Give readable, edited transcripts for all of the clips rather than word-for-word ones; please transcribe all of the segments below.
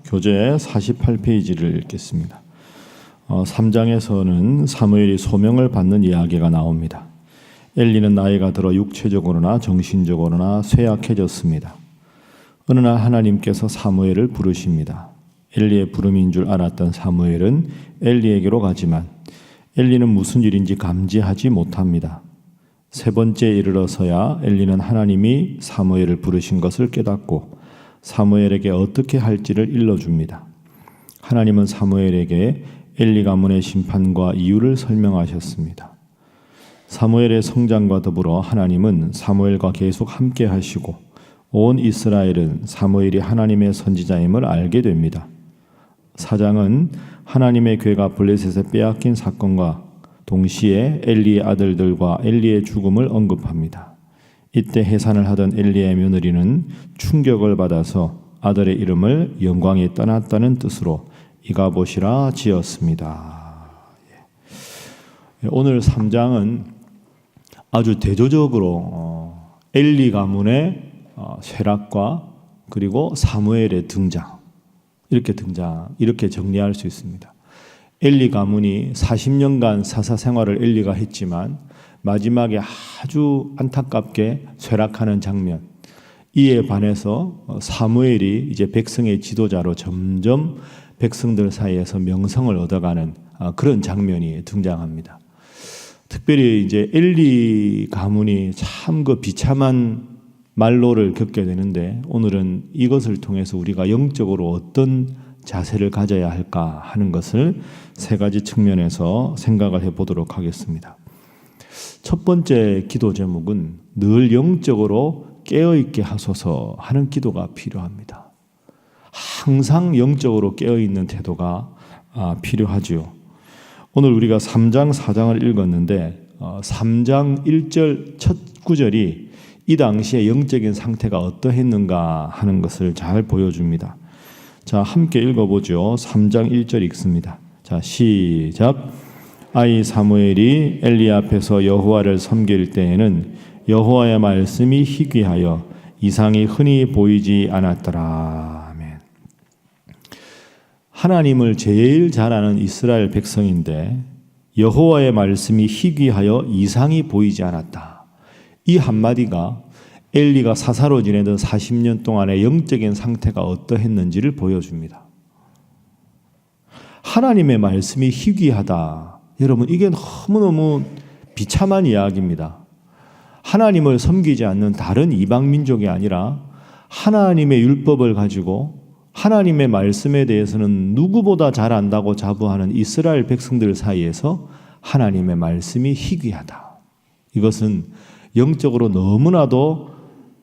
교재 48페이지를 읽겠습니다. 3장에서는 사무엘이 소명을 받는 이야기가 나옵니다. 엘리는 나이가 들어 육체적으로나 정신적으로나 쇠약해졌습니다. 어느 날 하나님께서 사무엘을 부르십니다. 엘리의 부름인 줄 알았던 사무엘은 엘리에게로 가지만 엘리는 무슨 일인지 감지하지 못합니다. 세 번째에 이르러서야 엘리는 하나님이 사무엘을 부르신 것을 깨닫고 사무엘에게 어떻게 할지를 일러줍니다. 하나님은 사무엘에게 엘리 가문의 심판과 이유를 설명하셨습니다. 사무엘의 성장과 더불어 하나님은 사무엘과 계속 함께 하시고 온 이스라엘은 사무엘이 하나님의 선지자임을 알게 됩니다. 4장은 하나님의 괴가 블레셋에 빼앗긴 사건과 동시에 엘리의 아들들과 엘리의 죽음을 언급합니다. 이때 해산을 하던 엘리의 며느리는 충격을 받아서 아들의 이름을 영광이 떠났다는 뜻으로 이가봇이라 지었습니다. 오늘 3장은 아주 대조적으로 엘리 가문의 쇠락과 그리고 사무엘의 등장 이렇게 정리할 수 있습니다. 엘리 가문이 40년간 사사 생활을 엘리가 했지만 마지막에 아주 안타깝게 쇠락하는 장면, 이에 반해서 사무엘이 이제 백성의 지도자로 점점 백성들 사이에서 명성을 얻어가는 그런 장면이 등장합니다. 특별히 이제 엘리 가문이 참 그 비참한 말로를 겪게 되는데, 오늘은 이것을 통해서 우리가 영적으로 어떤 자세를 가져야 할까 하는 것을 세 가지 측면에서 생각을 해보도록 하겠습니다. 첫 번째 기도 제목은 늘 영적으로 깨어있게 하소서 하는 기도가 필요합니다. 항상 영적으로 깨어있는 태도가 필요하지요. 오늘 우리가 3장 4장을 읽었는데 3장 1절 첫 구절이 이 당시의 영적인 상태가 어떠했는가 하는 것을 잘 보여줍니다. 자, 함께 읽어보죠. 3장 1절 읽습니다. 자, 시작. 아이 사무엘이 엘리 앞에서 여호와를 섬길 때에는 여호와의 말씀이 희귀하여 이상이 흔히 보이지 않았더라. 아멘. 하나님을 제일 잘 아는 이스라엘 백성인데 여호와의 말씀이 희귀하여 이상이 보이지 않았다. 이 한마디가 엘리가 사사로 지내던 40년 동안의 영적인 상태가 어떠했는지를 보여줍니다. 하나님의 말씀이 희귀하다. 여러분, 이게 너무너무 비참한 이야기입니다. 하나님을 섬기지 않는 다른 이방 민족이 아니라 하나님의 율법을 가지고 하나님의 말씀에 대해서는 누구보다 잘 안다고 자부하는 이스라엘 백성들 사이에서 하나님의 말씀이 희귀하다. 이것은 영적으로 너무나도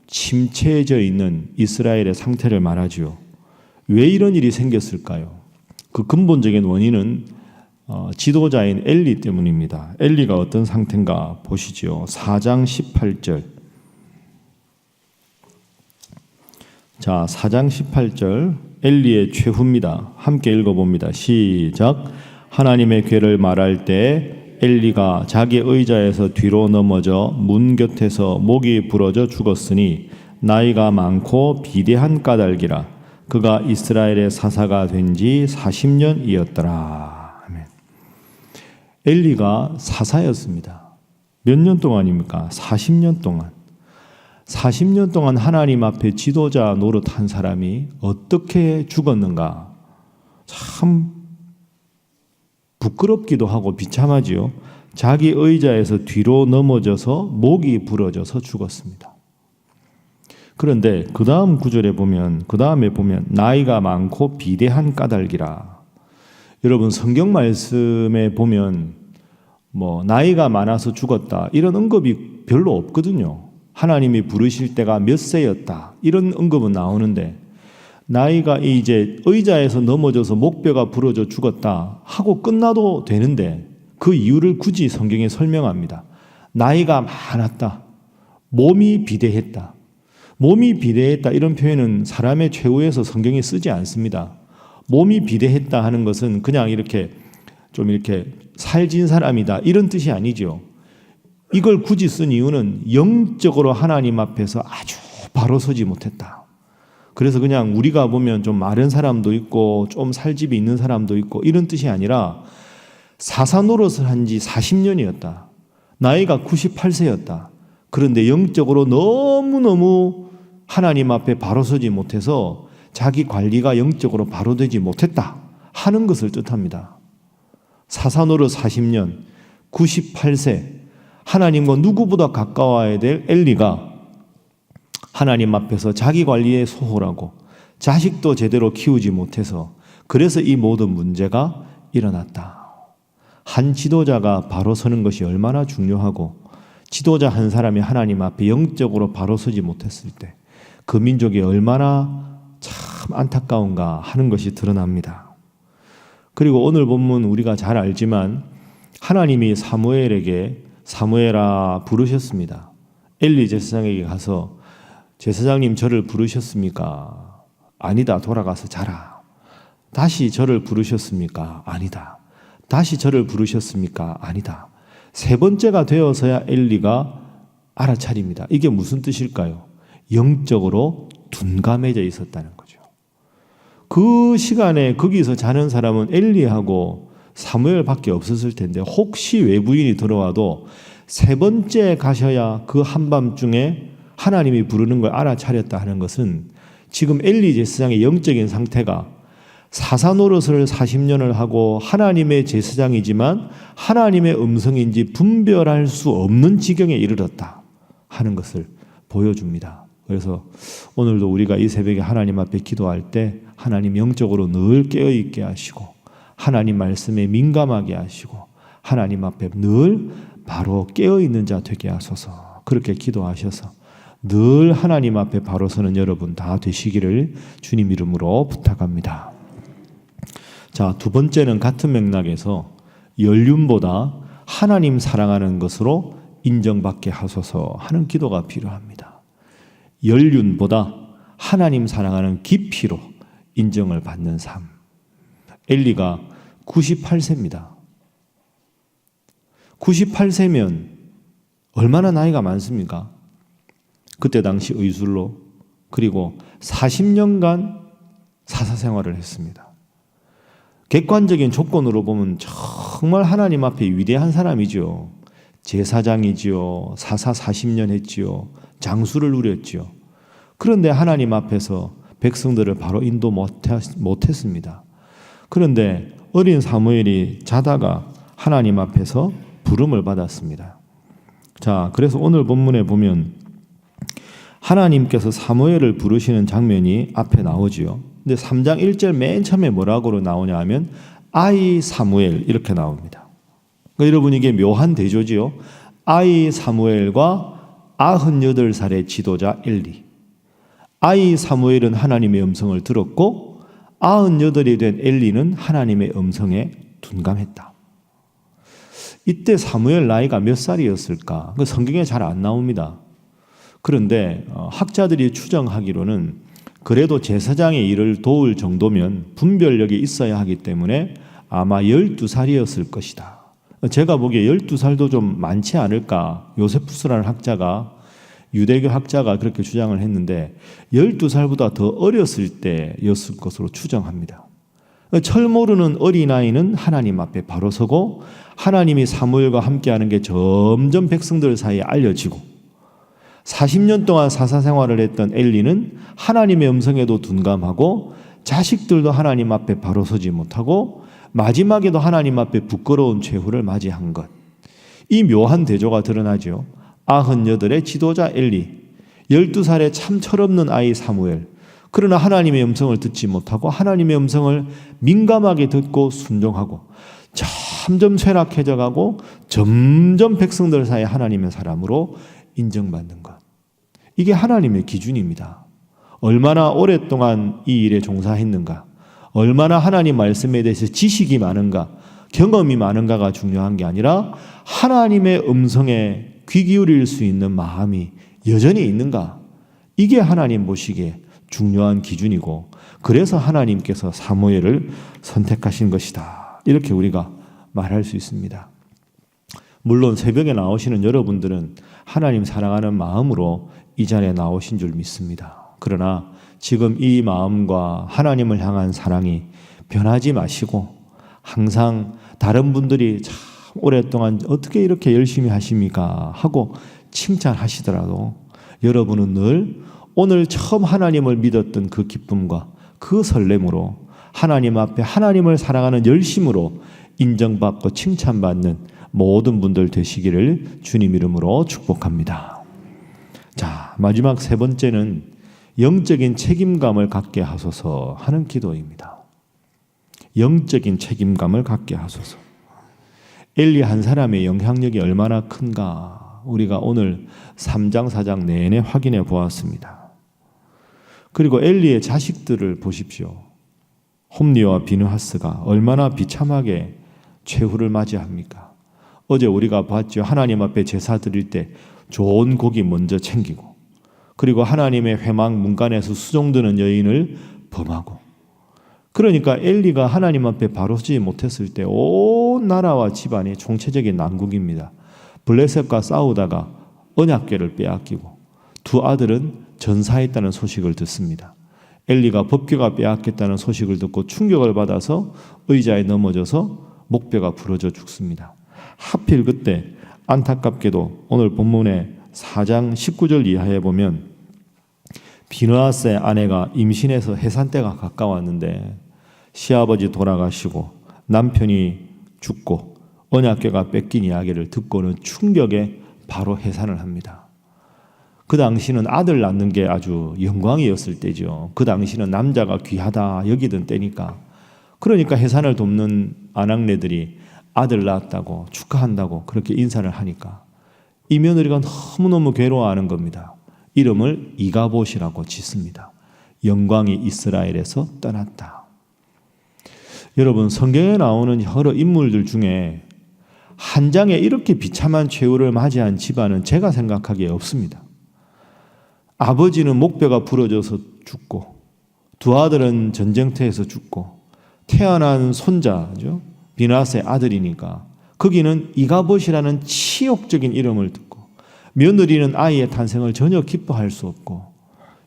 침체해져 있는 이스라엘의 상태를 말하지요. 왜 이런 일이 생겼을까요? 그 근본적인 원인은 지도자인 엘리 때문입니다. 엘리가 어떤 상태인가 보시죠. 4장 18절. 자, 4장 18절 엘리의 최후입니다. 함께 읽어봅니다. 시작. 하나님의 괴를 말할 때 엘리가 자기 의자에서 뒤로 넘어져 문 곁에서 목이 부러져 죽었으니 나이가 많고 비대한 까닭이라. 그가 이스라엘의 사사가 된 지 40년이었더라. 아멘. 엘리가 사사였습니다. 몇 년 동안입니까? 40년 동안. 40년 동안 하나님 앞에 지도자 노릇한 사람이 어떻게 죽었는가? 참 부끄럽기도 하고 비참하지요. 자기 의자에서 뒤로 넘어져서 목이 부러져서 죽었습니다. 그런데 그 다음 구절에 보면, 그 다음에 보면 나이가 많고 비대한 까닭이라. 여러분, 성경 말씀에 보면 나이가 많아서 죽었다 이런 언급이 별로 없거든요. 하나님이 부르실 때가 몇 세였다 이런 언급은 나오는데, 나이가 이제 의자에서 넘어져서 목뼈가 부러져 죽었다 하고 끝나도 되는데 그 이유를 굳이 성경에 설명합니다. 나이가 많았다. 몸이 비대했다. 몸이 비대했다 이런 표현은 사람의 최후에서 성경에 쓰지 않습니다. 몸이 비대했다 하는 것은 그냥 이렇게 좀 이렇게 살진 사람이다 이런 뜻이 아니죠. 이걸 굳이 쓴 이유는 영적으로 하나님 앞에서 아주 바로 서지 못했다. 그래서 그냥 우리가 보면 좀 마른 사람도 있고 좀 살집이 있는 사람도 있고 이런 뜻이 아니라 사사 노릇을 한 지 40년이었다. 나이가 98세였다. 그런데 영적으로 너무너무 하나님 앞에 바로 서지 못해서 자기 관리가 영적으로 바로 되지 못했다 하는 것을 뜻합니다. 사사 노릇 40년, 98세, 하나님과 누구보다 가까워야 될 엘리가 하나님 앞에서 자기 관리에 소홀하고 자식도 제대로 키우지 못해서 그래서 이 모든 문제가 일어났다. 한 지도자가 바로 서는 것이 얼마나 중요하고 지도자 한 사람이 하나님 앞에 영적으로 바로 서지 못했을 때 그 민족이 얼마나 참 안타까운가 하는 것이 드러납니다. 그리고 오늘 본문 우리가 잘 알지만 하나님이 사무엘에게 사무엘아 부르셨습니다. 엘리 제사장에게 가서 제사장님 저를 부르셨습니까? 아니다. 돌아가서 자라. 다시 저를 부르셨습니까? 아니다. 다시 저를 부르셨습니까? 아니다. 세 번째가 되어서야 엘리가 알아차립니다. 이게 무슨 뜻일까요? 영적으로 둔감해져 있었다는 거죠. 그 시간에 거기서 자는 사람은 엘리하고 사무엘밖에 없었을 텐데 혹시 외부인이 들어와도 세 번째 가셔야 그 한밤중에 하나님이 부르는 걸 알아차렸다 하는 것은 지금 엘리 제사장의 영적인 상태가 사사 노릇을 40년을 하고 하나님의 제사장이지만 하나님의 음성인지 분별할 수 없는 지경에 이르렀다 하는 것을 보여줍니다. 그래서 오늘도 우리가 이 새벽에 하나님 앞에 기도할 때 하나님 영적으로 늘 깨어있게 하시고 하나님 말씀에 민감하게 하시고 하나님 앞에 늘 바로 깨어있는 자 되게 하소서. 그렇게 기도하셔서 늘 하나님 앞에 바로 서는 여러분 다 되시기를 주님 이름으로 부탁합니다. 자, 두 번째는 같은 맥락에서 연륜보다 하나님 사랑하는 것으로 인정받게 하소서 하는 기도가 필요합니다. 연륜보다 하나님 사랑하는 깊이로 인정을 받는 삶. 엘리가 98세입니다. 98세면 얼마나 나이가 많습니까? 그때 당시 의술로 그리고 40년간 사사 생활을 했습니다. 객관적인 조건으로 보면 정말 하나님 앞에 위대한 사람이죠. 제사장이지요. 사사 40년 했지요. 장수를 누렸지요. 그런데 하나님 앞에서 백성들을 바로 인도 못했습니다. 그런데 어린 사무엘이 자다가 하나님 앞에서 부름을 받았습니다. 자, 그래서 오늘 본문에 보면 하나님께서 사무엘을 부르시는 장면이 앞에 나오지요. 근데 3장 1절 맨 처음에 뭐라고 나오냐 하면 아이 사무엘 이렇게 나옵니다. 그러니까 여러분 이게 묘한 대조지요. 아이 사무엘과 98살의 지도자 엘리. 아이 사무엘은 하나님의 음성을 들었고 98이 된 엘리는 하나님의 음성에 둔감했다. 이때 사무엘 나이가 몇 살이었을까? 성경에 잘 안 나옵니다. 그런데 학자들이 추정하기로는 그래도 제사장의 일을 도울 정도면 분별력이 있어야 하기 때문에 아마 12살이었을 것이다. 제가 보기에 12살도 좀 많지 않을까. 요세푸스라는 학자가 유대교 학자가 그렇게 주장을 했는데 12살보다 더 어렸을 때였을 것으로 추정합니다. 철 모르는 어린아이는 하나님 앞에 바로 서고 하나님이 사무엘과 함께하는 게 점점 백성들 사이에 알려지고 40년 동안 사사 생활을 했던 엘리는 하나님의 음성에도 둔감하고 자식들도 하나님 앞에 바로 서지 못하고 마지막에도 하나님 앞에 부끄러운 최후를 맞이한 것. 이 묘한 대조가 드러나죠. 98의 지도자 엘리, 12살의 참 철없는 아이 사무엘. 그러나 하나님의 음성을 듣지 못하고 하나님의 음성을 민감하게 듣고 순종하고 점점 쇠락해져 가고 점점 백성들 사이에 하나님의 사람으로 인정받는 것. 이게 하나님의 기준입니다. 얼마나 오랫동안 이 일에 종사했는가, 얼마나 하나님 말씀에 대해서 지식이 많은가, 경험이 많은가가 중요한 게 아니라 하나님의 음성에 귀 기울일 수 있는 마음이 여전히 있는가. 이게 하나님 보시기에 중요한 기준이고 그래서 하나님께서 사무엘을 선택하신 것이다. 이렇게 우리가 말할 수 있습니다. 물론 새벽에 나오시는 여러분들은 하나님 사랑하는 마음으로 이 자리에 나오신 줄 믿습니다. 그러나 지금 이 마음과 하나님을 향한 사랑이 변하지 마시고 항상 다른 분들이 참 오랫동안 어떻게 이렇게 열심히 하십니까 하고 칭찬하시더라도 여러분은 늘 오늘 처음 하나님을 믿었던 그 기쁨과 그 설렘으로 하나님 앞에 하나님을 사랑하는 열심으로 인정받고 칭찬받는 모든 분들 되시기를 주님 이름으로 축복합니다. 자, 마지막 세 번째는 영적인 책임감을 갖게 하소서 하는 기도입니다. 영적인 책임감을 갖게 하소서. 엘리 한 사람의 영향력이 얼마나 큰가 우리가 오늘 3장 4장 내내 확인해 보았습니다. 그리고 엘리의 자식들을 보십시오. 홈리와 비느하스가 얼마나 비참하게 최후를 맞이합니까? 어제 우리가 봤죠. 하나님 앞에 제사 드릴 때 좋은 고기 먼저 챙기고 그리고 하나님의 회막 문간에서 수종드는 여인을 범하고 그러니까 엘리가 하나님 앞에 바로 서지 못했을 때 온 나라와 집안이 총체적인 난국입니다. 블레셋과 싸우다가 언약궤를 빼앗기고 두 아들은 전사했다는 소식을 듣습니다. 엘리가 법궤가 빼앗겼다는 소식을 듣고 충격을 받아서 의자에 넘어져서 목뼈가 부러져 죽습니다. 하필 그때 안타깝게도 오늘 본문의 4장 19절 이하에 보면 비느하스의 아내가 임신해서 해산 때가 가까웠는데 시아버지 돌아가시고 남편이 죽고 언약궤가 뺏긴 이야기를 듣고는 충격에 바로 해산을 합니다. 그 당시는 아들 낳는 게 아주 영광이었을 때죠. 그 당시는 남자가 귀하다 여기던 때니까. 그러니까 해산을 돕는 아낙네들이 아들 낳았다고 축하한다고 그렇게 인사를 하니까 이 며느리가 너무너무 괴로워하는 겁니다. 이름을 이가봇이라고 짓습니다. 영광이 이스라엘에서 떠났다. 여러분 성경에 나오는 여러 인물들 중에 한 장에 이렇게 비참한 최후를 맞이한 집안은 제가 생각하기에 없습니다. 아버지는 목뼈가 부러져서 죽고 두 아들은 전쟁터에서 죽고 태어난 손자죠. 비느하스의 아들이니까 거기는 이가봇이라는 치욕적인 이름을 듣고 며느리는 아이의 탄생을 전혀 기뻐할 수 없고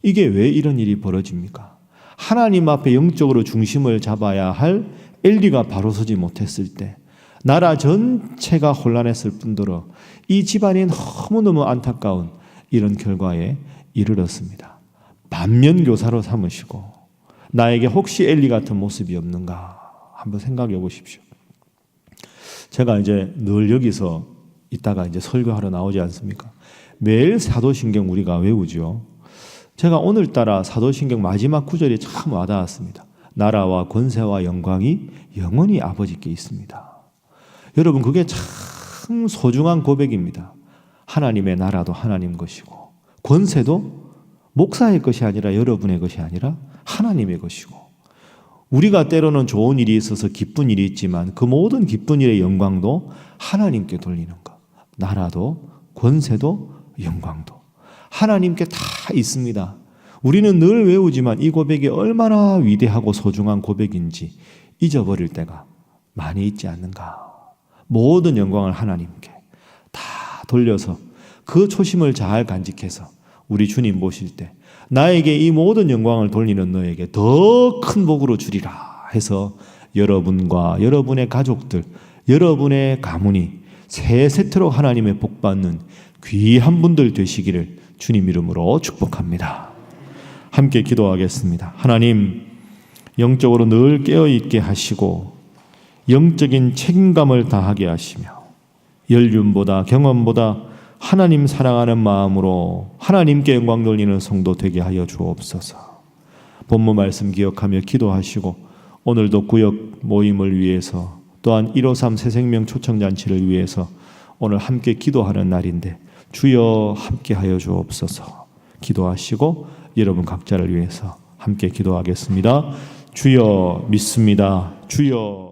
이게 왜 이런 일이 벌어집니까? 하나님 앞에 영적으로 중심을 잡아야 할 엘리가 바로 서지 못했을 때 나라 전체가 혼란했을 뿐더러 이 집안이 너무너무 안타까운 이런 결과에 이르렀습니다. 반면교사로 삼으시고 나에게 혹시 엘리 같은 모습이 없는가 한번 생각해 보십시오. 제가 이제 늘 여기서 이따가 이제 설교하러 나오지 않습니까? 매일 사도신경 우리가 외우죠. 제가 오늘따라 사도신경 마지막 구절이 참 와닿았습니다. 나라와 권세와 영광이 영원히 아버지께 있습니다. 여러분 그게 참 소중한 고백입니다. 하나님의 나라도 하나님 것이고 권세도 목사의 것이 아니라 여러분의 것이 아니라 하나님의 것이고 우리가 때로는 좋은 일이 있어서 기쁜 일이 있지만 그 모든 기쁜 일의 영광도 하나님께 돌리는 것. 나라도 권세도 영광도 하나님께 다 있습니다. 우리는 늘 외우지만 이 고백이 얼마나 위대하고 소중한 고백인지 잊어버릴 때가 많이 있지 않는가. 모든 영광을 하나님께 다 돌려서 그 초심을 잘 간직해서 우리 주님 보실 때 나에게 이 모든 영광을 돌리는 너에게 더 큰 복으로 주리라 해서 여러분과 여러분의 가족들, 여러분의 가문이 세세토록 하나님의 복받는 귀한 분들 되시기를 주님 이름으로 축복합니다. 함께 기도하겠습니다. 하나님, 영적으로 늘 깨어있게 하시고 영적인 책임감을 다하게 하시며 연륜보다 경험보다 하나님 사랑하는 마음으로 하나님께 영광 돌리는 성도 되게 하여 주옵소서. 본문 말씀 기억하며 기도하시고 오늘도 구역 모임을 위해서 또한 153 새생명 초청잔치를 위해서 오늘 함께 기도하는 날인데 주여 함께 하여 주옵소서. 기도하시고 여러분 각자를 위해서 함께 기도하겠습니다. 주여 믿습니다. 주여